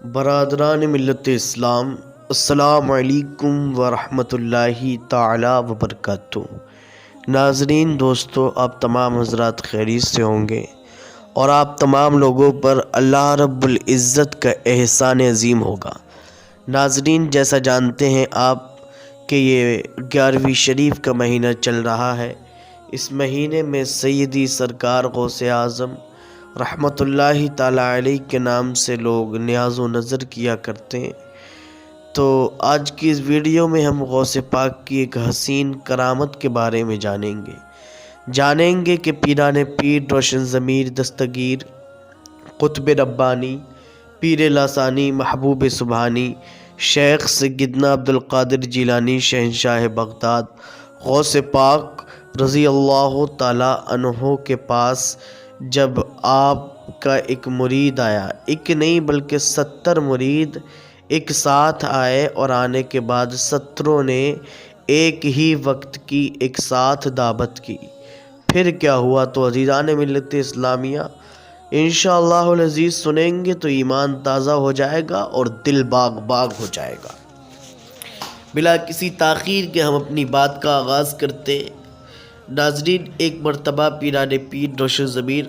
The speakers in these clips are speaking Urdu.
برادران ملت اسلام، السلام علیکم ورحمۃ اللہ تعالی وبرکاتہ۔ ناظرین دوستو، آپ تمام حضرات خیریت سے ہوں گے اور آپ تمام لوگوں پر اللہ رب العزت کا احسان عظیم ہوگا۔ ناظرین، جیسا جانتے ہیں آپ کہ یہ 11ویں شریف کا مہینہ چل رہا ہے۔ اس مہینے میں سیدی سرکار غوث اعظم رحمۃ اللہ تعالیٰ علیہ کے نام سے لوگ نیاز و نظر کیا کرتے ہیں۔ تو آج کی اس ویڈیو میں ہم غوث پاک کی ایک حسین کرامت کے بارے میں جانیں گے کہ پیران پیر روشن ضمیر دستگیر قطب ربانی پیر لاسانی محبوب سبحانی شیخ سیدنا عبدالقادر جیلانی شہنشاہ بغداد غوث پاک رضی اللہ تعالیٰ عنہ کے پاس جب آپ کا ایک مرید آیا، ایک نہیں بلکہ 70 مرید ایک ساتھ آئے، اور آنے کے بعد 70 نے ایک ہی وقت کی ایک ساتھ دعوت کی، پھر کیا ہوا؟ تو عزیزان ملت اسلامیہ انشاءاللہ العزیز سنیں گے تو ایمان تازہ ہو جائے گا اور دل باغ باغ ہو جائے گا۔ بلا کسی تاخیر کے ہم اپنی بات کا آغاز کرتے۔ ناظرین، ایک مرتبہ پیران پیر روشن ضمیر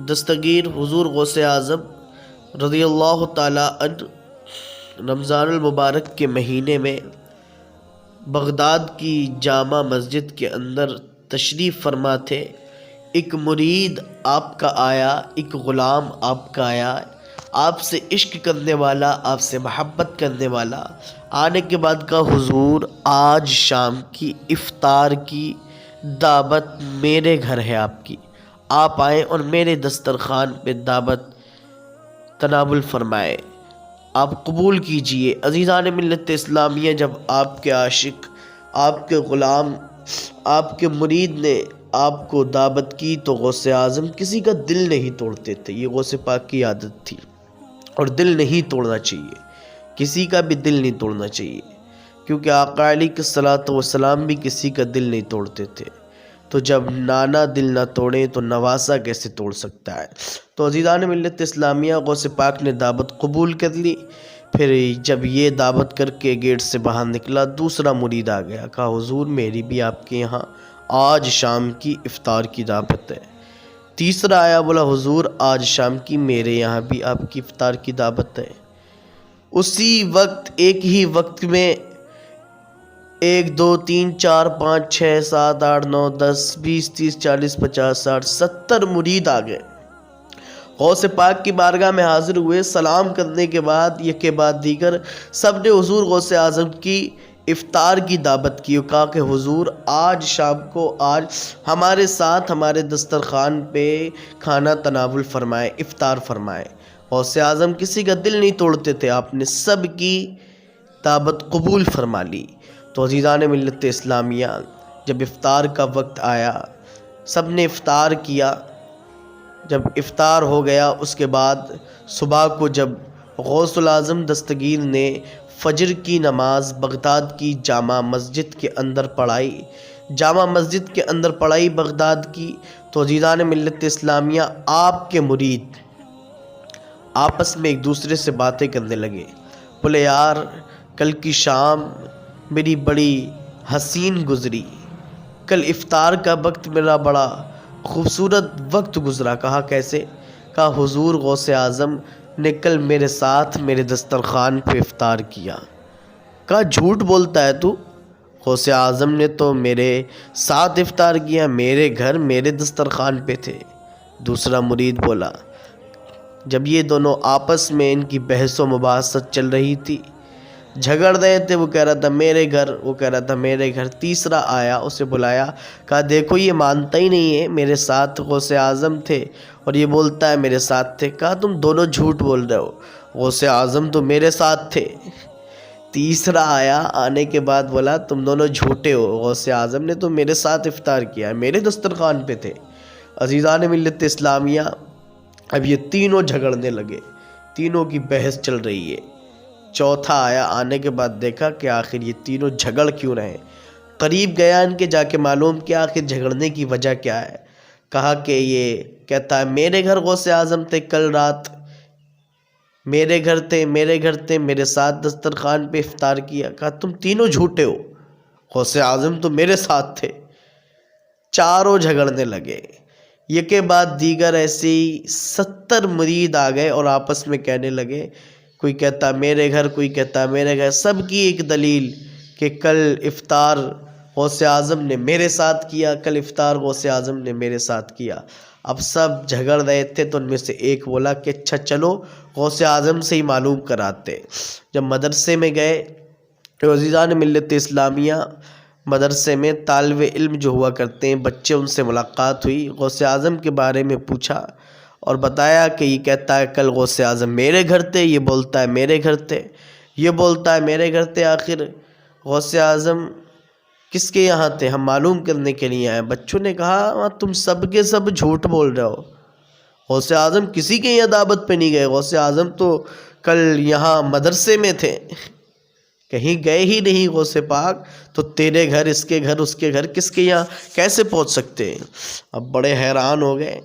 دستگیر حضور غوث اعظم رضی اللہ تعالیٰ عنہ رمضان المبارک کے مہینے میں بغداد کی جامع مسجد کے اندر تشریف فرما تھے۔ ایک مرید آپ کا آیا، ایک غلام آپ کا آیا، آپ سے عشق کرنے والا، آپ سے محبت کرنے والا۔ آنے کے بعد کہا، حضور آج شام کی افطار کی دعوت میرے گھر ہے آپ کی، آپ آئیں اور میرے دسترخوان پہ دعوت تناول فرمائے، آپ قبول کیجئے۔ عزیزان ملت اسلامیہ، جب آپ کے عاشق، آپ کے غلام، آپ کے مرید نے آپ کو دعوت کی تو غوث اعظم کسی کا دل نہیں توڑتے تھے۔ یہ غوث پاک کی عادت تھی، اور دل نہیں توڑنا چاہیے، کسی کا بھی دل نہیں توڑنا چاہیے، کیونکہ آقا علیہ الصلوۃ والسلام بھی کسی کا دل نہیں توڑتے تھے۔ تو جب نانا دل نہ توڑے تو نواسا کیسے توڑ سکتا ہے؟ تو عزیزان ملت اسلامیہ، غوث پاک نے دعوت قبول کر لی۔ پھر جب یہ دعوت کر کے گیٹ سے باہر نکلا، دوسرا مرید آ گیا، کہا حضور میری بھی آپ کے یہاں آج شام کی افطار کی دعوت ہے۔ تیسرا آیا، بولا حضور آج شام کی میرے یہاں بھی آپ کی افطار کی دعوت ہے۔ اسی وقت، ایک ہی وقت میں 1 2 3 4 5 6 7 8 9 10 20 30 40 50 60 70 مرید آ گئے، غوث پاک کی بارگاہ میں حاضر ہوئے۔ سلام کرنے کے بعد یک کے بعد دیگر سب نے حضور غوث اعظم کی افطار کی دعوت کی، اور کہا کہ حضور آج شام کو آج ہمارے ساتھ ہمارے دسترخوان پہ کھانا تناول فرمائے، افطار فرمائے۔ غوث اعظم کسی کا دل نہیں توڑتے تھے، آپ نے سب کی دعوت قبول فرما لی۔ تو عزیزان ملت اسلامیہ، جب افطار کا وقت آیا، سب نے افطار کیا۔ جب افطار ہو گیا، اس کے بعد صبح کو جب غوث الاعظم دستگیر نے فجر کی نماز بغداد کی جامع مسجد کے اندر پڑھائی، بغداد کی، تو عزیزان ملت اسلامیہ آپ کے مرید آپس میں ایک دوسرے سے باتیں کرنے لگے۔ بولے یار، کل کی شام میری بڑی حسین گزری، کل افطار کا وقت میرا بڑا خوبصورت وقت گزرا۔ کہا کیسے؟ کہا حضور غوث اعظم نے کل میرے ساتھ میرے دسترخوان پہ افطار کیا۔ کہا جھوٹ بولتا ہے تو؟ غوث اعظم نے تو میرے ساتھ افطار کیا، میرے گھر میرے دسترخوان پہ تھے۔ دوسرا مرید بولا، جب یہ دونوں آپس میں ان کی بحث و مباحثت چل رہی تھی، جھگڑ رہے تھے، وہ کہہ رہا تھا میرے گھر، وہ کہہ رہا تھا میرے گھر۔ تیسرا آیا، اسے بلایا، کہا دیکھو یہ مانتا ہی نہیں ہے، میرے ساتھ غوث اعظم تھے اور یہ بولتا ہے میرے ساتھ تھے۔ کہا تم دونوں جھوٹ بول رہے ہو، غوث اعظم تو میرے ساتھ تھے۔ تیسرا آیا، آنے کے بعد بولا تم دونوں جھوٹے ہو، غوث اعظم نے تو میرے ساتھ افطار کیا، میرے دسترخوان پہ تھے۔ عزیزان ملت اسلامیہ، اب یہ تینوں جھگڑنے لگے، تینوں کی بحث چل رہی ہے۔ چوتھا آیا، آنے کے بعد دیکھا کہ آخر یہ تینوں جھگڑ کیوں رہے ہیں۔ قریب گیا ان کے، جا کے معلوم کیا آخر جھگڑنے کی وجہ کیا ہے۔ کہا کہ یہ کہتا ہے میرے گھر غوث اعظم تھے کل رات، میرے گھر تھے، میرے ساتھ دسترخوان پہ افطار کیا۔ کہا تم تینوں جھوٹے ہو، غوث اعظم تو میرے ساتھ تھے۔ چاروں جھگڑنے لگے۔ یہ کے بعد دیگر ایسے ہی 70 مرید آ گئے اور آپس میں کہنے لگے، کوئی کہتا میرے گھر، کوئی کہتا میرے گھر۔ سب کی ایک دلیل کہ کل افطار غوث اعظم نے میرے ساتھ کیا، کل افطار غوث اعظم نے میرے ساتھ کیا۔ اب سب جھگڑ رہے تھے تو ان میں سے ایک بولا کہ اچھا چلو غوث اعظم سے ہی معلوم کراتے۔ جب مدرسے میں گئے تو عزیزان ملت اسلامیہ، مدرسے میں طالب علم جو ہوا کرتے ہیں بچے، ان سے ملاقات ہوئی۔ غوث اعظم کے بارے میں پوچھا اور بتایا کہ یہ کہتا ہے کل غوث اعظم میرے گھر تھے، یہ بولتا ہے میرے گھر تھے، یہ بولتا ہے میرے گھر تھے۔ آخر غوث اعظم کس کے یہاں تھے ہم معلوم کرنے کے لیے آئے۔ بچوں نے کہا تم سب کے سب جھوٹ بول رہے ہو، غوث اعظم کسی کے یہاں دعوت پہ نہیں گئے، غوث اعظم تو کل یہاں مدرسے میں تھے، کہیں گئے ہی نہیں غوث پاک، تو تیرے گھر، اس کے گھر، اس کے گھر، کس کے یہاں کیسے پہنچ سکتے ہیں؟ اب بڑے حیران ہو گئے۔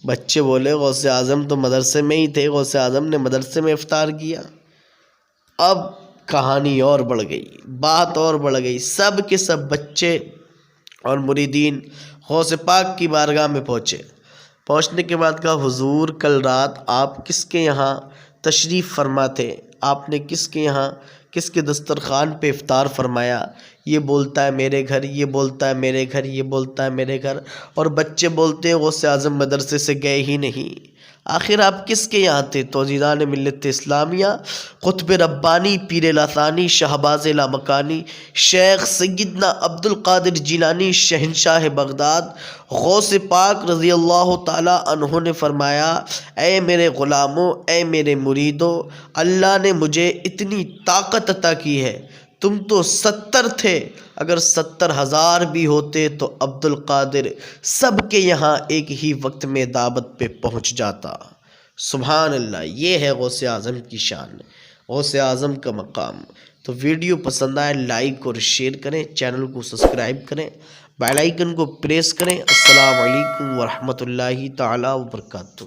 بچے بولے غوث اعظم تو مدرسے میں ہی تھے، غوث اعظم نے مدرسے میں افطار کیا۔ اب کہانی اور بڑھ گئی، بات اور بڑھ گئی۔ سب کے سب بچے اور مریدین غوث پاک کی بارگاہ میں پہنچے۔ پہنچنے کے بعد کہا حضور کل رات آپ کس کے یہاں تشریف فرما تھے؟ آپ نے کس کے یہاں، کس کے دسترخوان پہ افطار فرمایا؟ یہ بولتا ہے میرے گھر، یہ بولتا ہے میرے گھر، یہ بولتا ہے میرے گھر، اور بچے بولتے ہیں غوث اعظم مدرسے سے گئے ہی نہیں۔ آخر آپ کس کے یہاں تھے؟ تو عزیزان ملت اسلامیہ، قطب ربانی پیر لاسانی شہباز لامکانی شیخ سیدنا عبد القادر جیلانی شہنشاہ بغداد غوث پاک رضی اللہ تعالی عنہ نے فرمایا، اے میرے غلاموں، اے میرے مریدوں، اللہ نے مجھے اتنی طاقت عطا کی ہے، تم تو 70 تھے، اگر 70,000 بھی ہوتے تو عبد القادر سب کے یہاں ایک ہی وقت میں دعوت پہ پہنچ جاتا۔ سبحان اللہ، یہ ہے غوث اعظم کی شان، غوث اعظم کا مقام۔ تو ویڈیو پسند آئے لائک اور شیئر کریں، چینل کو سبسکرائب کریں، بیل آئیکن کو پریس کریں۔ السلام علیکم ورحمۃ اللہ تعالی وبرکاتہ۔